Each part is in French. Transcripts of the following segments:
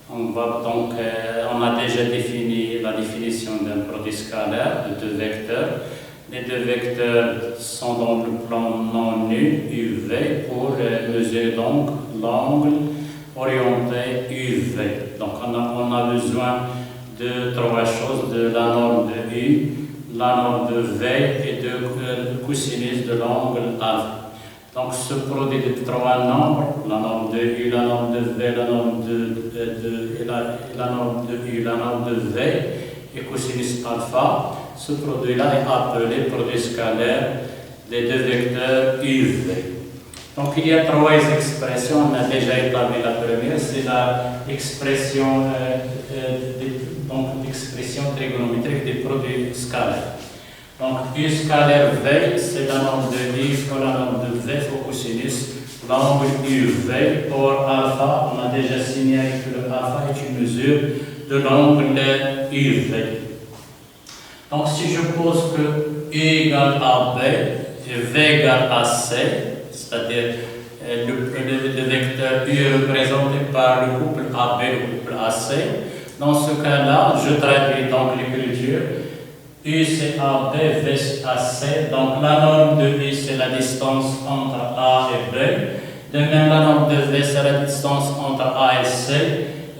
On a déjà défini la définition d'un produit scalaire de deux vecteurs. Les deux vecteurs sont dans le plan non nu UV pour mesurer donc l'angle orienté UV. Donc on a besoin de trois choses, de la norme de U, la norme de V et de cosinus de l'angle alpha. Donc ce produit de trois nombres, la norme de U, la norme de V, la norme la norme de U, la norme de V et cosinus alpha, ce produit-là est appelé produit scalaire des deux vecteurs UV. Donc il y a trois expressions, on a déjà établi la première, c'est l'expression trigonométrique des produits scalaires. Donc U scalaire V, c'est la norme de U pour la norme de V fois cosinus l'angle UV. Pour alpha, on a déjà signalé que le alpha est une mesure de l'angle UV. Donc si je pose que U égale à B et V égale à C, c'est-à-dire le vecteur U est représenté par le couple AB et le couple AC, dans ce cas-là, je traduis donc l'écriture. U c'est AB, V c'est AC, donc la norme de U c'est la distance entre A et B, de même la norme de V c'est la distance entre A et C,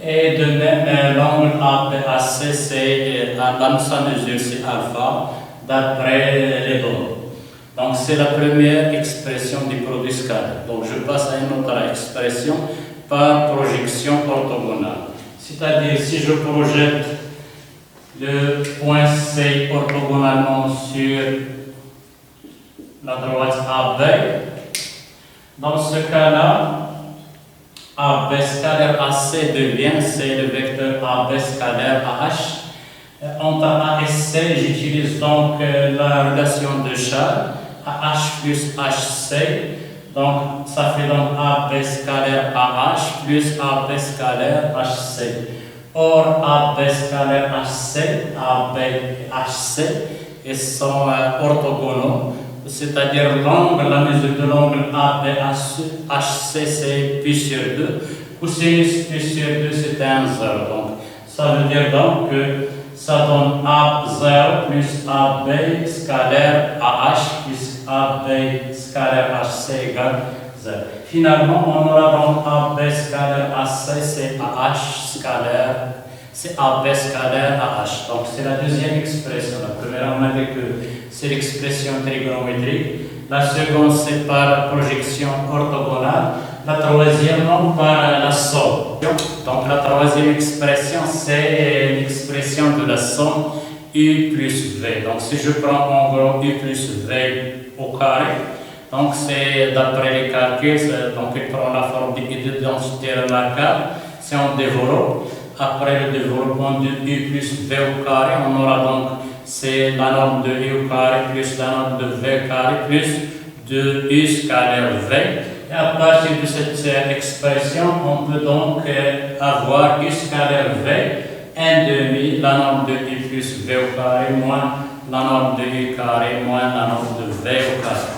et de même l'angle ABAC c'est sa mesure c'est alpha d'après les données. Donc c'est la première expression du produit scalaire. Donc je passe à une autre expression par projection orthogonale. C'est-à-dire si je projette le point C orthogonalement sur la droite AB, dans ce cas-là, AB scalaire AC devient, c'est le vecteur AB scalaire AH. Entre A et C, j'utilise donc la relation de Charles, AH plus HC. Donc ça fait donc AB scalaire AH plus AB scalaire HC. Or, AB scalaire HC, AB et HC, ils sont orthogonaux, c'est-à-dire l'angle, la mesure de l'angle ABHC, c'est pi sur 2, cosinus pi sur 2, c'est 1, 0. Donc, ça veut dire donc que ça donne A0 plus AB scalaire AH plus AB scalaire HC égale 0. Finalement, on aura donc AB scalaire AC, c'est AH scalaire, c'est AB scalaire AH. Donc c'est la deuxième expression. La première, on a dit que c'est l'expression trigonométrique. La seconde, c'est par projection orthogonale. La troisième, par la somme. Donc la troisième expression, c'est l'expression de la somme U plus V. Donc si je prends en gros U plus V au carré, donc c'est d'après les calculs, donc il prend la forme de densité remarquable. Si on développe, après le développement de U plus V au carré, on aura donc c'est la norme de U au carré plus la norme de V au carré plus de U scalaire V. Et à partir de cette expression, on peut donc avoir U scalaire V, 1 demi, la norme de U plus V au carré moins la norme de U carré moins la norme de V au carré.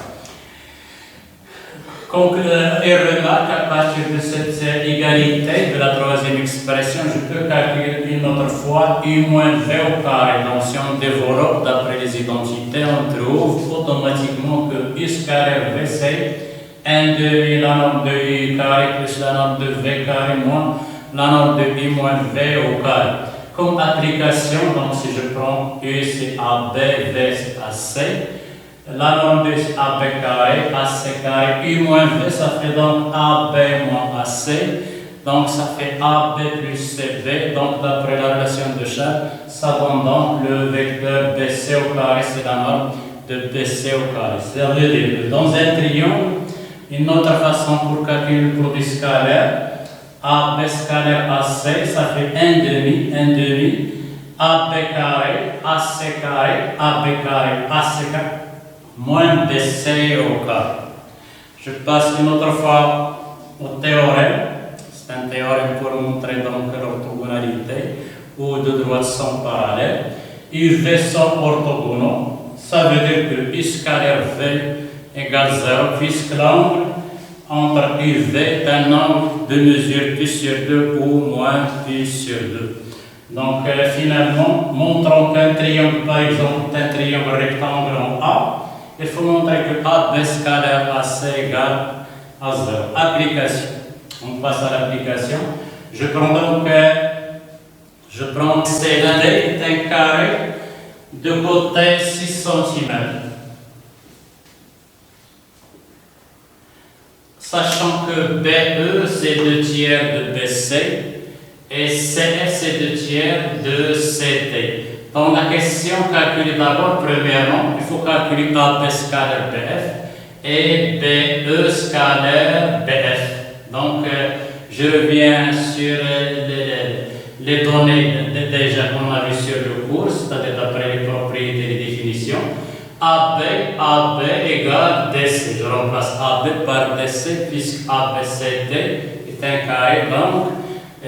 Donc, et remarque, à partir de cette égalité de la troisième expression, je peux calculer une autre fois U moins V au carré. Donc, si on développe d'après les identités, on trouve automatiquement que U scalaire V, c'est 1 demi la norme de U carré plus la norme de V carré moins la norme de U moins V au carré. Comme application, donc si je prends U, c'est AB, V, c'est AC. La norme de AB carré, AC carré, U moins V, ça fait donc AB moins AC. Donc ça fait AB plus CV. Donc d'après la relation de Charles, ça donne donc le vecteur BC au carré, c'est la norme de BC au carré. C'est-à-dire dans un triangle, une autre façon pour calculer le produit scalaire, AB scalaire AC, ça fait 1 demi, AB carré, AC carré, AB carré, AC carré, moins BC au carré. Je passe une autre fois au théorème. C'est un théorème pour montrer donc l'orthogonalité où deux droites sont parallèles. UV sont orthogonaux. Ça veut dire que U scalaire V égale 0 puisque l'angle entre UV est un angle de mesure pi sur 2 ou moins pi sur 2. Donc finalement, montrons qu'un triangle, par exemple, un triangle rectangle en A, il faut montrer que AB scalaire AC égale à 0. Application. On passe à l'application. Je prends donc CD est un carré de côté 6 cm. Sachant que BE c'est 2 tiers de BC et CF c'est 2 tiers de CD. Donc la question calculer d'abord, premièrement, il faut calculer AB scalaire BF et BE scalaire BF. Donc je reviens sur les données déjà qu'on a vues sur le cours, c'est-à-dire d'après les propriétés et les définitions. AB égale DC. Je remplace AB par DC puisque ABCD est un carré, donc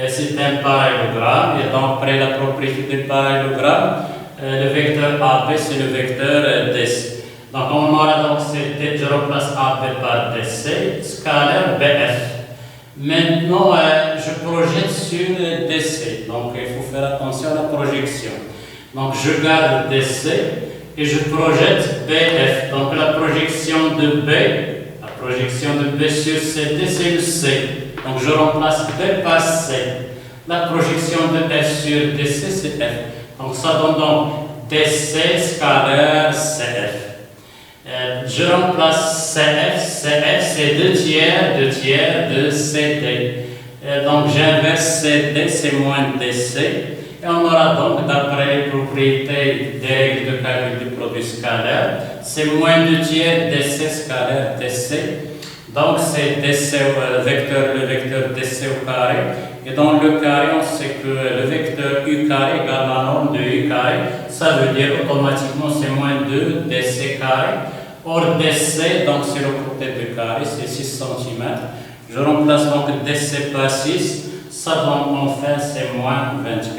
c'est un parallélogramme. Et donc, après la propriété du parallélogramme, le vecteur AB c'est le vecteur DC. Donc, on aura donc je remplace AB par DC, scalaire BF. Maintenant, je projette sur DC. Donc, il faut faire attention à la projection. Donc, je garde DC. Et je projette BF. Donc la projection de B sur CD, c'est le C. Donc je remplace B par C. La projection de F sur DC, c'est F. Donc ça donne donc DC scalaire CF. Je remplace CF c'est 2 tiers de CD. Donc j'inverse CD, c'est moins DC. Et on aura donc, d'après les propriétés des règles de calcul du produit scalaire, c'est moins 2 tiers DC scalaire DC. Donc c'est DC, le vecteur DC au carré. Et dans le carré, on sait que le vecteur U carré égale la norme de U carré. Ça veut dire automatiquement c'est moins 2 DC carré. Or DC, donc c'est le côté du carré, c'est 6 cm. Je remplace donc DC par 6. Ça donne enfin c'est moins 24.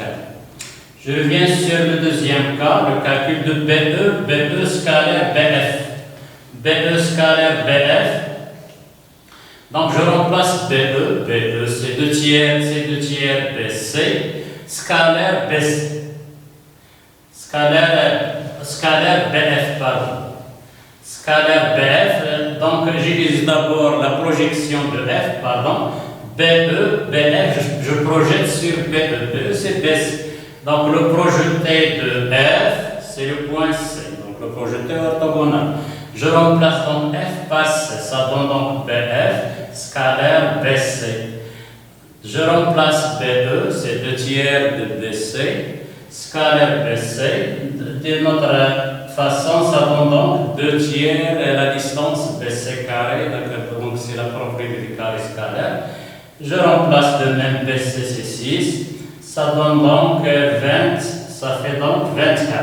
Je reviens sur le deuxième cas, le calcul de BE scalaire BF. BE scalaire BF. Donc je remplace BE c'est 2 tiers BC, scalaire BC. Scalaire BF, pardon. Scalaire BF, donc j'utilise d'abord la projection de F, pardon. BF, je projette sur BE c'est BC. Donc le projeté de F, c'est le point C, donc le projeté orthogonal. Je remplace donc F par C, ça donne donc BF, scalaire BC. Je remplace BE, c'est 2 tiers de BC, scalaire BC. De notre façon, ça donne donc 2 tiers la distance BC carré, donc c'est la propriété du carré scalaire. Je remplace de même BC, c'est 6. Ça donne donc 20, ça fait donc 24.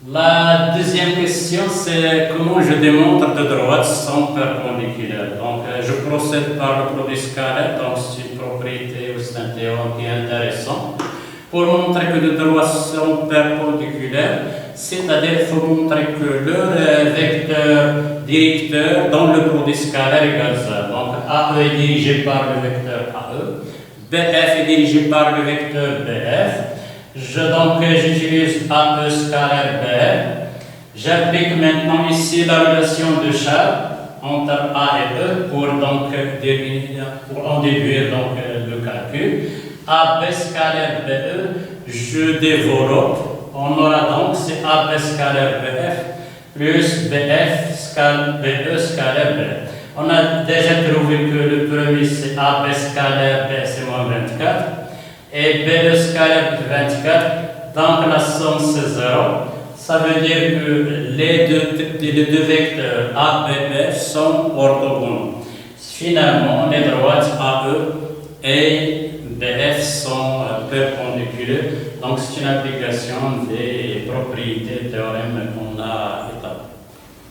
La deuxième question, c'est comment je démontre de droite sont perpendiculaires. Donc, je procède par le produit scalaire, donc c'est une propriété ou c'est un théorème qui est intéressant. Pour montrer que de droite sont perpendiculaires, c'est-à-dire il faut montrer que leur vecteur directeur dans le produit scalaire égale ça. Donc, AE est dirigé par le vecteur AE. BF est dirigé par le vecteur BF. J'utilise AE scalaire BF. J'applique maintenant ici la relation de Charles entre A et E pour en déduire donc, le calcul. AB scalaire BE, je développe. On aura donc c'est AB scalaire BF plus BF scalaire BE scalaire BF. On a déjà trouvé que le premier c'est AB scalaire B, c'est moins 24. Et BE scalaire 24, donc la somme c'est 0. Ça veut dire que les deux vecteurs A et B sont orthogonaux. Finalement, les droites AE et BF sont perpendiculaires. Donc c'est une application des propriétés théorème qu'on a établi.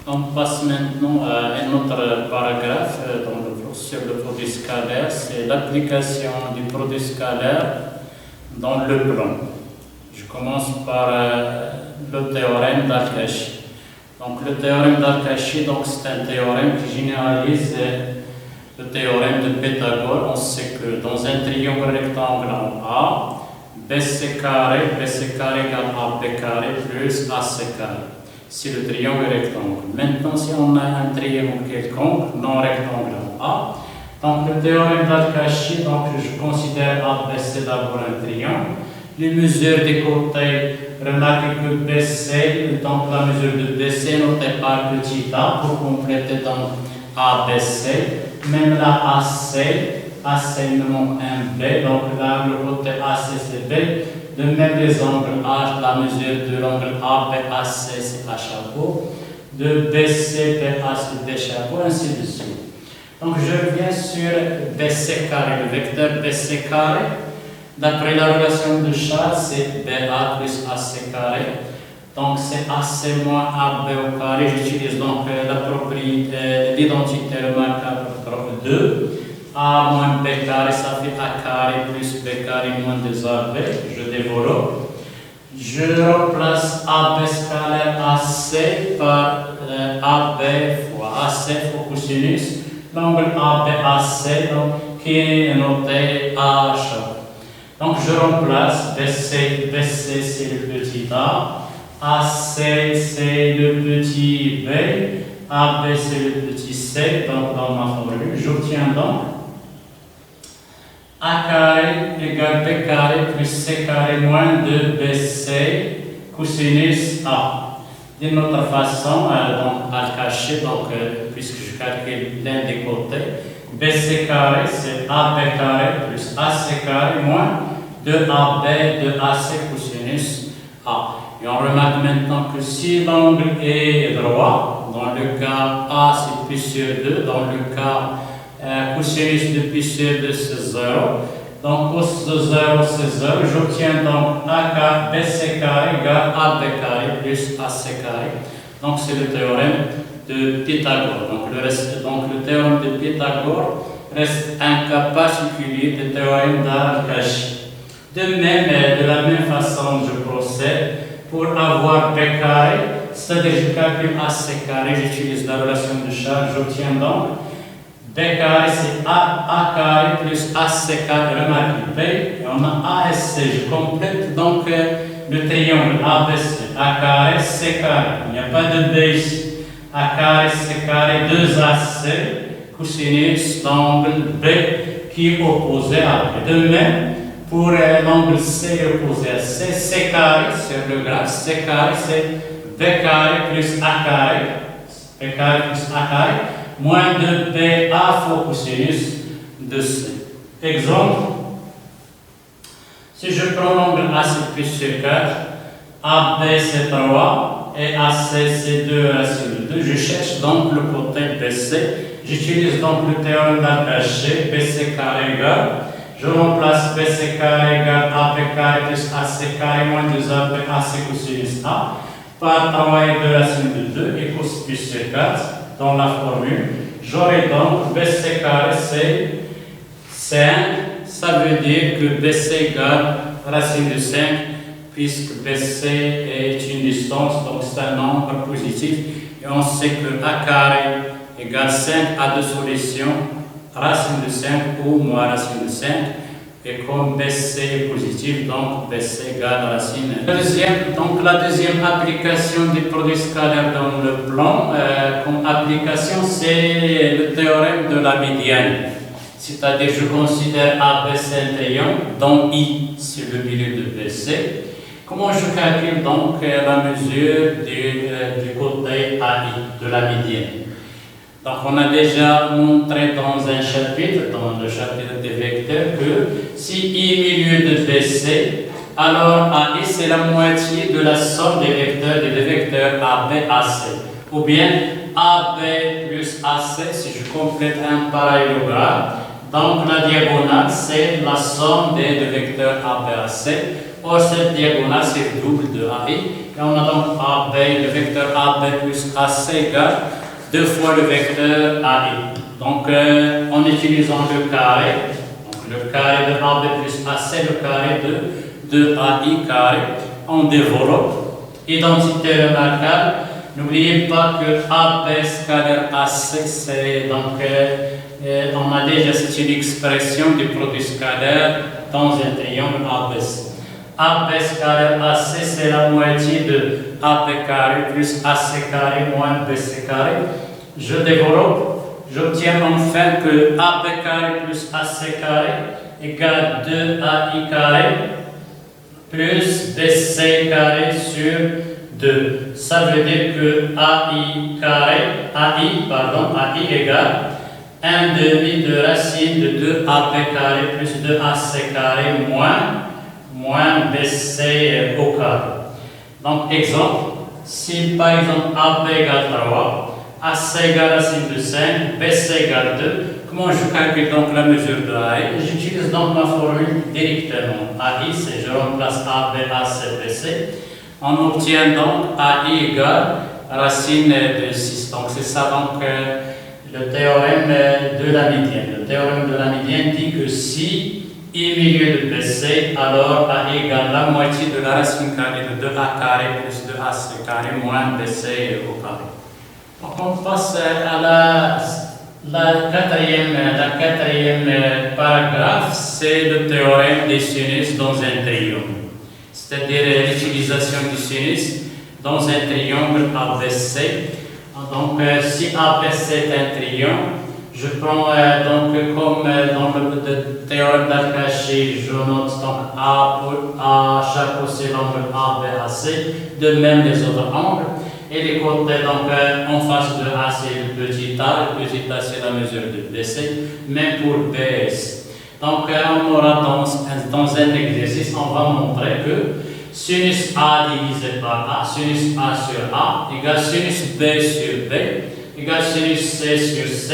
On passe maintenant à un autre paragraphe sur le produit scalaire, c'est l'application du produit scalaire dans le plan. Je commence par le théorème d'Arkashi. Donc le théorème d'Al-Kashi, c'est un théorème qui généralise le théorème de Pythagore. On sait que dans un triangle rectangle en A, BC carré égale AB carré plus AC carré. C'est le triangle rectangle. Maintenant, si on a un triangle quelconque, non rectangle en A, donc le théorème d'Al-Kashi, je considère ABC d'abord un triangle. Les mesures des côtés, remarquez que BC, donc la mesure de BC notée par petit a pour compléter donc ABC. Même la AC il me manque un B, donc là le côté AC c'est B. De même les angles H, la mesure de l'angle ABAC c'est A chapeau. De BC, BA c'est B chapeau, ainsi de suite. Donc je reviens sur BC carré, le vecteur BC carré. D'après la relation de Charles, c'est BA plus AC carré. Donc c'est AC moins AB au carré. J'utilise donc la propriété, l'identité remarquable 2. A moins B carré, ça fait A carré plus B carré moins 2AB. Je développe. Je remplace AB scalaire AC par AB fois AC fois cosinus. L'angle ABAC qui est noté A chapeau. Donc je remplace BC c'est le petit a, AC c'est le petit b, AB c'est le petit c, donc dans ma formule, j'obtiens donc A carré égale B carré plus C carré moins 2BC cosinus A. D'une autre façon, donc Al-Kashi, puisque je calcule l'un des côtés, BC carré c'est AB carré plus AC carré moins 2AB, 2AC cosinus A. Et on remarque maintenant que si l'angle est droit, dans le cas A c'est pi sur 2, dans le cas cosinus de pi sur 2 c'est 0. Donc cos de 0 c'est 0. J'obtiens donc BC carré égale AB carré plus AC carré. Donc c'est le théorème de Pythagore. Donc le théorème de Pythagore reste un cas particulier du théorème d'Al-Kashi. De la même façon, je procède pour avoir B carré, c'est-à-dire je calcule AC carré, j'utilise la relation de charge, j'obtiens donc B carré c'est A carré plus AC carré, remarquez B, et on a ASC, je complète donc le triangle ABC, A carré, C carré, il n'y a pas de B ici, A carré, C carré, 2AC, cosinus l'angle B qui est opposé à B. De même, pour l'angle C opposé à C, C carré sur le graphe, C carré c'est B carré plus A carré, B carré plus A carré, moins de BA fois cosinus de C. Exemple, si je prends l'angle AC plus sur 4, AB c'est 3 et AC c'est 2 racine de 2, je cherche donc le côté BC, j'utilise donc le théorème d'Al-Kashi, BC carré égale, je remplace BC carré égale AB carré plus AC carré moins 2AB AC cosinus A par 3 et 2 racine de 2 et cos plus sur 4 dans la formule. J'aurai donc BC carré c'est 5, ça veut dire que BC égale racine de 5 puisque BC est une distance, donc c'est un nombre positif et on sait que A carré égale 5 à deux solutions, racine de 5 ou moins racine de 5, et comme BC est positif, donc BC égale racine. La deuxième application des produits scalaires dans le plan, comme application, c'est le théorème de la médiane. C'est-à-dire, je considère ABC un triangle, dont I sur le milieu de BC. Comment je calcule donc la mesure du côté AI de la médiane? Donc, on a déjà montré dans un chapitre, dans le chapitre des vecteurs, que si I est milieu de BC, alors AI c'est la moitié de la somme des vecteurs AB, AC. Ou bien AB plus AC, si je complète un parallélogramme, donc la diagonale c'est la somme des deux vecteurs AB, AC. Or, cette diagonale c'est le double de AI. Et on a donc AB, le vecteur AB plus AC égale 2 fois le vecteur AI. Donc, en utilisant le carré, donc le carré de AB plus AC, le carré de AI carré, on développe. Identité remarquable, N'oubliez pas que AB scalaire AC, c'est donc, on a déjà, c'est une expression du produit scalaire dans un triangle ABC. AB scalaire AC, c'est la moitié de AB carré plus AC carré moins BC carré. Je développe, j'obtiens enfin que AB carré plus AC carré égale 2AI carré plus BC carré sur 2. Ça veut dire que AI égale 1 demi de racine de 2AB carré plus 2AC carré moins BC au carré. Donc, exemple, si par exemple AB égale 3, AC égale racine de 5, BC égale 2, comment je calcule donc la mesure de AI? J'utilise donc ma formule directement. AI, c'est je remplace AB, AC, BC. On obtient donc AI égale racine de 6. Donc, c'est ça donc le théorème de la médiane. Le théorème de la médiane dit que si I milieu de BC, alors AI égale la moitié de la racine carrée de 2A carré plus 2AC carré moins BC au carré. Donc on passe à la quatrième paragraphe, c'est le théorème des sinus dans un triangle. C'est-à-dire l'utilisation du sinus dans un triangle ABC. Donc si ABC est un triangle, je prends donc comme dans le théorème d'Arkachi, je note donc A chaque côté l'angle ABAC, de même les autres angles. Et les côtés donc en face de A c'est le petit a c'est la mesure de BC, même pour BS. Donc on aura dans un exercice, on va montrer que sinus A divisé par A, sinus A sur A, égale sinus B sur B, égale sinus C sur C,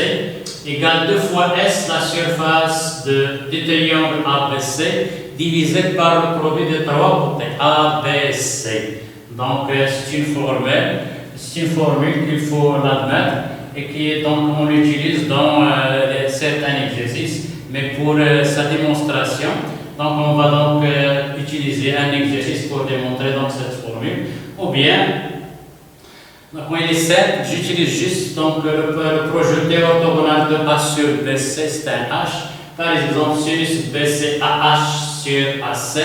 égale 2 fois S, la surface du triangle ABC, divisé par le produit de 3 côtés, ABC. Donc, c'est une formule qu'il faut l'admettre et qui donc on l'utilise dans certains exercices, mais pour sa démonstration, donc on va donc utiliser un exercice pour démontrer donc cette formule, ou bien donc, il est simple, j'utilise juste donc, le projeté orthogonal de A sur BC, c'est un H. Par exemple, sinus BC AH sur AC.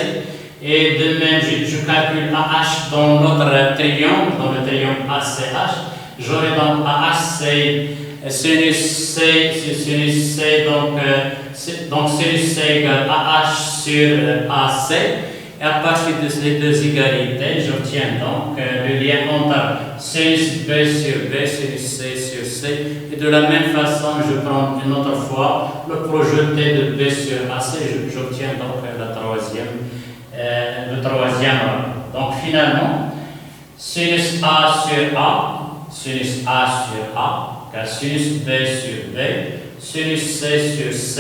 Et de même, je calcule AH dans notre triangle, dans le triangle ACH. J'aurai donc AH, c'est sinus C, sinus C, donc sinus C égale AH sur AC. Et à partir de ces deux égalités, j'obtiens donc le lien entre sinus B sur B, sinus C sur C. Et de la même façon, je prends une autre fois le projeté de B sur AC, j'obtiens donc le troisième rang. Donc finalement, sinus A sur A, sinus A sur A, car sinus B sur B, sinus C sur C,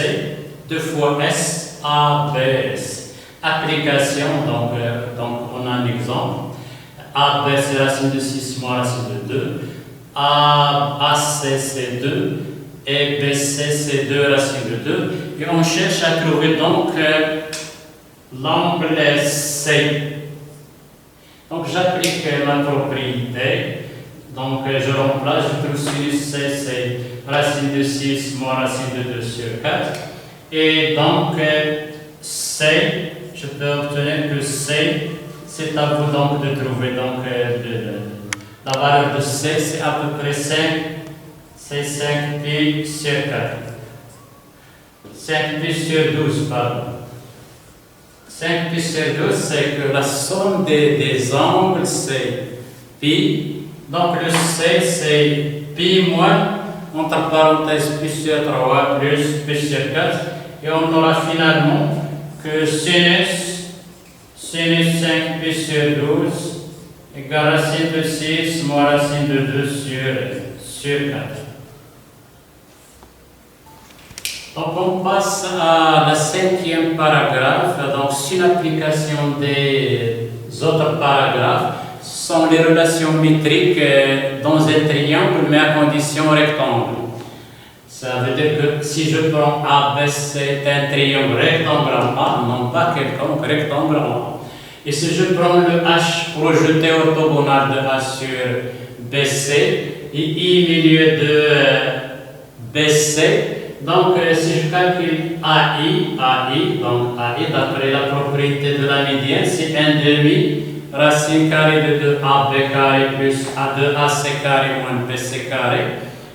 2 fois S, A, B, S. Application, donc on a un exemple. AB c'est racine de 6 moins racine de 2. AC c'est 2. Et BC c'est 2 racine de 2. Et on cherche à trouver donc l'angle C. Donc j'applique la propriété. Donc je remplace, je trouve sinus C c'est racine de 6 moins racine de 2 sur 4. Et donc C, je peux obtenir que C, c'est à vous donc de trouver donc la valeur de C, c'est à peu près 5, c'est 5 pi sur 4. 5 pi sur 12, pardon. 5 pi sur 12, c'est que la somme des angles, c'est pi. Donc le C, c'est pi moins, entre parenthèses, pi sur 3 plus pi sur 4. Et on aura finalement que sinus 5 pi sur 12 égale racine de 6 moins racine de 2 sur 4. Donc on passe à la 5e paragraphe. Donc sur l'application des autres paragraphes, ce sont les relations métriques dans un triangle mais à condition rectangle. Ça veut dire que si je prends AB, c'est un triangle rectangle en A, non pas quelconque rectangle en A. Et si je prends le H projeté orthogonal de A sur BC et I milieu de BC. Donc, si je calcule AI, donc AI, d'après la propriété de la médiane, c'est 1/2 racine carrée de 2AB carré plus A2AC carré moins BC carré.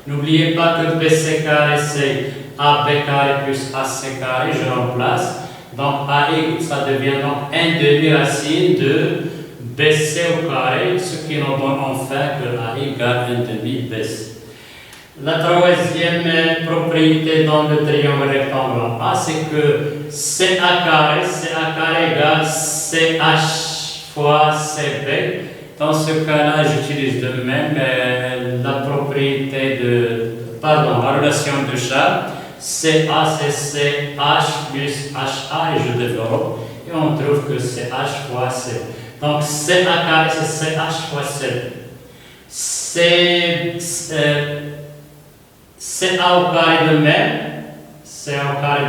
N'oubliez pas que BC carré, c'est AB carré plus AC carré, je remplace. Donc, AI, ça devient donc 1/2 racine de BC au carré, ce qui nous donne enfin que AI égale 1/2 BC. La troisième propriété dans le triangle rectangle A, c'est que CA carré égale CH fois CB. Dans ce cas-là, j'utilise de même la propriété la relation de Charles. CA c'est CH plus HA et je développe. Et on trouve que CH fois CB. Donc CA carré c'est CH fois CB. CA au carré de même, CA carré,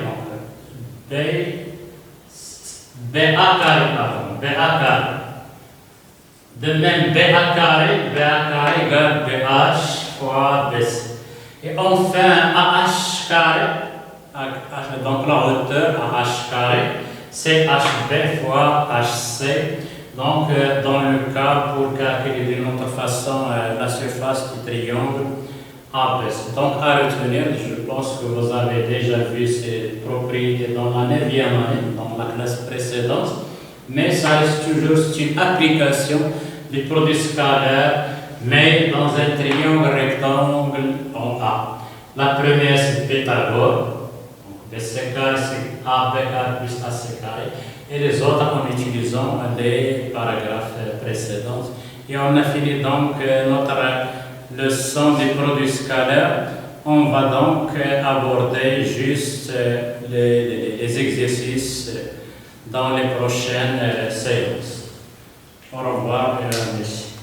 donc BA carré. De même, BA carré égale BH fois BC. Et enfin, AH carré, donc la hauteur AH carré, c'est HB fois HC. Donc, dans le cas, pour calculer d'une autre façon la surface du triangle ABC. Donc, à retenir, je pense que vous avez déjà vu ces propriétés dans la 9e année, dans la classe précédente, mais ça reste toujours une application du produit scalaire, mais dans un triangle rectangle en A. La première, c'est Pythagore. Donc, BC carré, c'est AB carré plus AC carré. Et les autres en utilisant les paragraphes précédents. Et on a fini donc notre leçon des produits scalaires. On va donc aborder juste les exercices dans les prochaines séances. Au revoir, mesdames et messieurs.